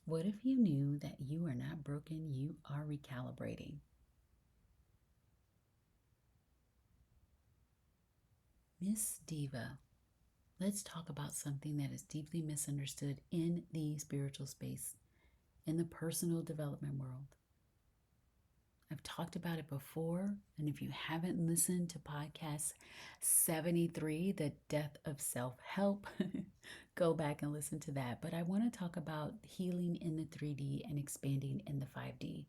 What if you knew that you are not broken, you are recalibrating? Miss Diva, let's talk about something that is deeply misunderstood in the spiritual space, in the personal development world. I've talked about it before, and if you haven't listened to podcast 73, The Death of Self Help, go back and listen to that. But I want to talk about healing in the 3D and expanding in the 5D.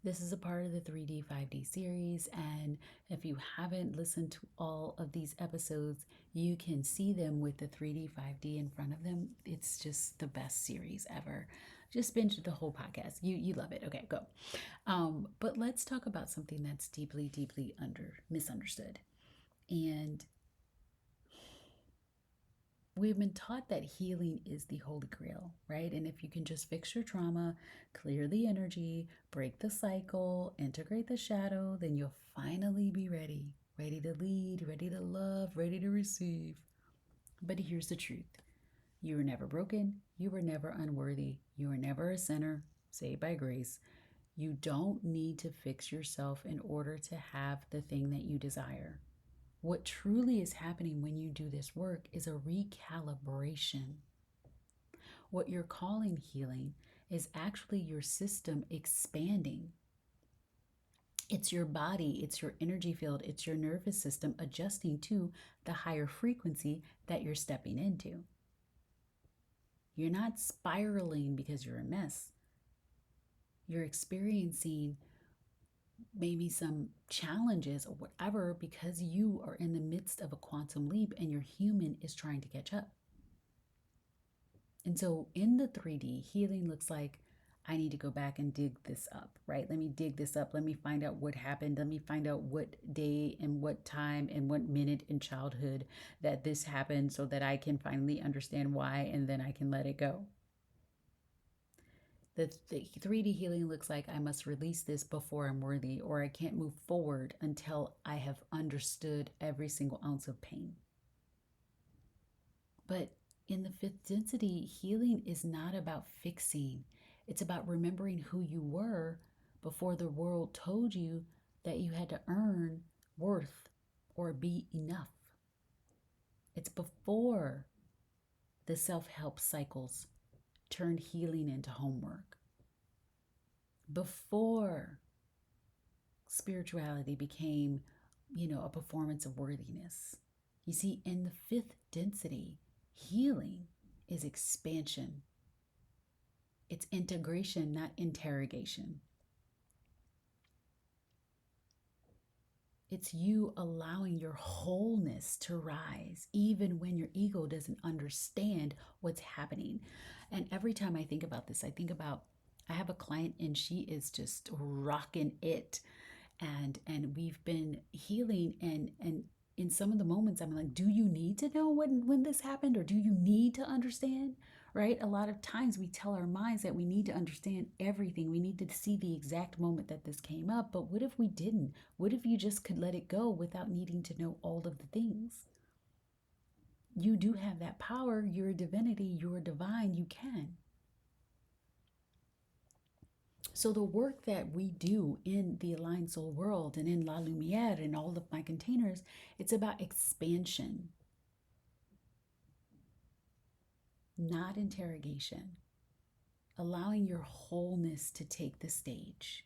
This is a part of the 3D 5D series, and if you haven't listened to all of these episodes, you can see them with the 3D 5D in front of them. It's just the best series ever. Just binge the whole podcast. You love it. Okay, go. But let's talk about something that's deeply, deeply misunderstood. And we've been taught that healing is the holy grail, right? And if you can just fix your trauma, clear the energy, break the cycle, integrate the shadow, then you'll finally be ready, ready to lead, ready to love, ready to receive. But here's the truth: you were never broken, you were never unworthy, you were never a sinner, saved by grace. You don't need to fix yourself in order to have the thing that you desire. What truly is happening when you do this work is a recalibration. What you're calling healing is actually your system expanding. It's your body, it's your energy field, it's your nervous system adjusting to the higher frequency that you're stepping into. You're not spiraling because you're a mess. You're experiencing maybe some challenges or whatever because you are in the midst of a quantum leap and your human is trying to catch up. And so in the 3D, healing looks like I need to go back and dig this up, right? Let me dig this up. Let me find out what happened. Let me find out what day and what time and what minute in childhood that this happened so that I can finally understand why and then I can let it go. The 3D healing looks like I must release this before I'm worthy, or I can't move forward until I have understood every single ounce of pain. But in the fifth density, healing is not about fixing, it's about remembering who you were before the world told you that you had to earn worth or be enough. It's before the self help cycles turned healing into homework, before spirituality became, a performance of worthiness. You see, in the fifth density, healing is expansion. It's integration, not interrogation. It's you allowing your wholeness to rise, even when your ego doesn't understand what's happening. And every time I think about this, I have a client and she is just rocking it. And we've been healing and in some of the moments I'm like, do you need to know when this happened, or do you need to understand? Right? A lot of times we tell our minds that we need to understand everything. We need to see the exact moment that this came up. But what if we didn't? What if you just could let it go without needing to know all of the things? You do have that power. You're a divinity, you're divine, you can. So the work that we do in the Aligned Soul world and in La Lumière and all of my containers, it's about expansion, not interrogation. Allowing your wholeness to take the stage.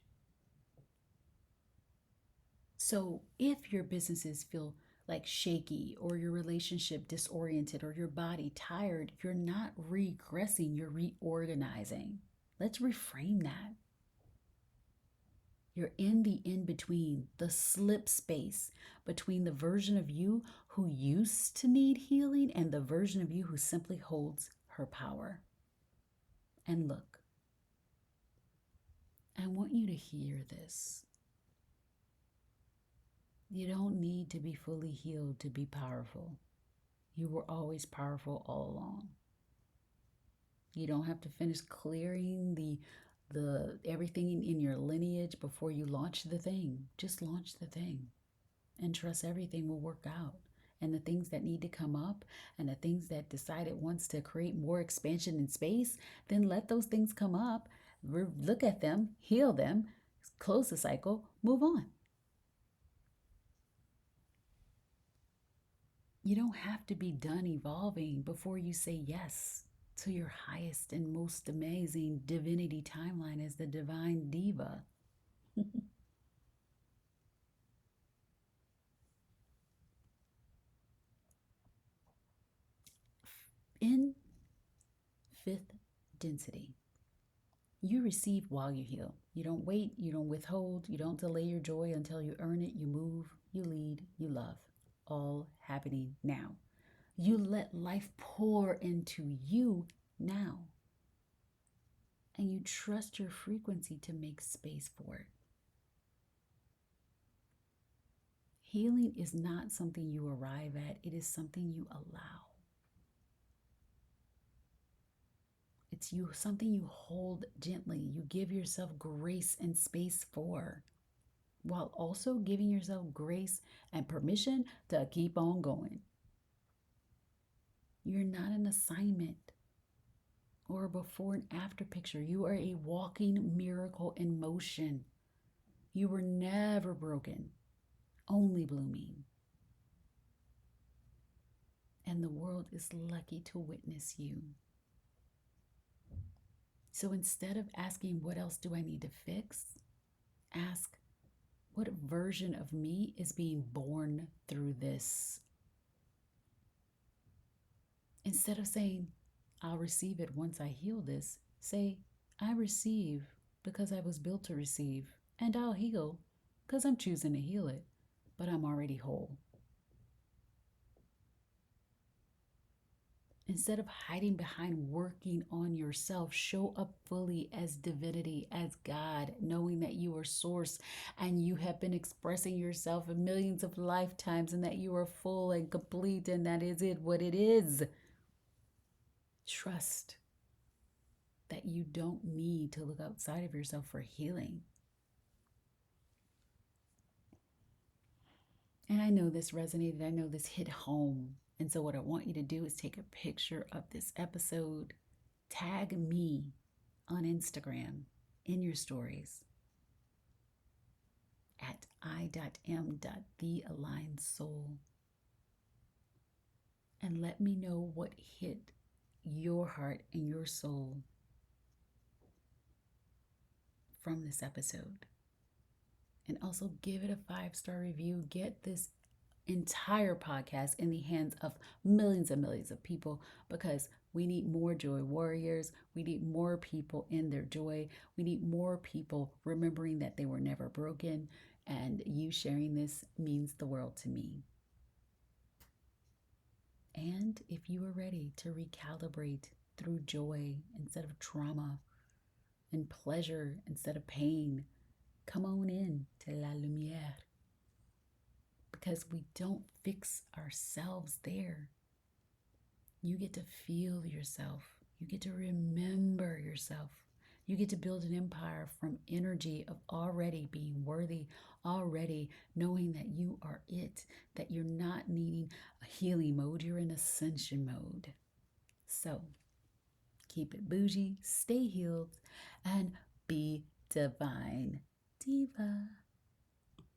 So if your businesses feel like shaky, or your relationship disoriented, or your body tired, you're not regressing, you're reorganizing. Let's reframe that. You're in the in between, the slip space between the version of you who used to need healing and the version of you who simply holds her power. And look, I want you to hear this. You don't need to be fully healed to be powerful. You were always powerful all along. You don't have to finish clearing the everything in your lineage before you launch the thing. Just launch the thing and trust everything will work out. and the things that need to come up and the things that decide it wants to create more expansion in space, then let those things come up, look at them, heal them, close the cycle, move on. You don't have to be done evolving before you say yes to your highest and most amazing divinity timeline as the divine diva. In fifth density, you receive while you heal. You don't wait, you don't withhold, you don't delay your joy until you earn it. You move, you lead, you love. All happening now. You let life pour into you now. And you trust your frequency to make space for it. Healing is not something you arrive at, it is something you allow. It's something you hold gently. You give yourself grace and space for, while also giving yourself grace and permission to keep on going. You're not an assignment or a before and after picture. You are a walking miracle in motion. You were never broken, only blooming. And the world is lucky to witness you. So instead of asking, what else do I need to fix? Ask, what version of me is being born through this? Instead of saying, I'll receive it once I heal this, say, I receive because I was built to receive, and I'll heal because I'm choosing to heal it, but I'm already whole. Instead of hiding behind working on yourself, show up fully as divinity, as God, knowing that you are source and you have been expressing yourself in millions of lifetimes and that you are full and complete and that is it, what it is. Trust that you don't need to look outside of yourself for healing. And I know this resonated. I know this hit home. And so what I want you to do is take a picture of this episode, tag me on Instagram in your stories at i.m.thealignedsoul, and let me know what hit your heart and your soul from this episode. And also give it a 5-star review. Get this entire podcast in the hands of millions and millions of people, because we need more joy warriors. We need more people in their joy. We need more people remembering that they were never broken. And you sharing this means the world to me. And if you are ready to recalibrate through joy instead of trauma and pleasure instead of pain, come on in to la Lumière. Because we don't fix ourselves there. You get to feel yourself. You get to remember yourself. You get to build an empire from energy of already being worthy, already knowing that you are it, that you're not needing a healing mode, you're in ascension mode. So keep it bougie, stay healed, and be divine. Diva.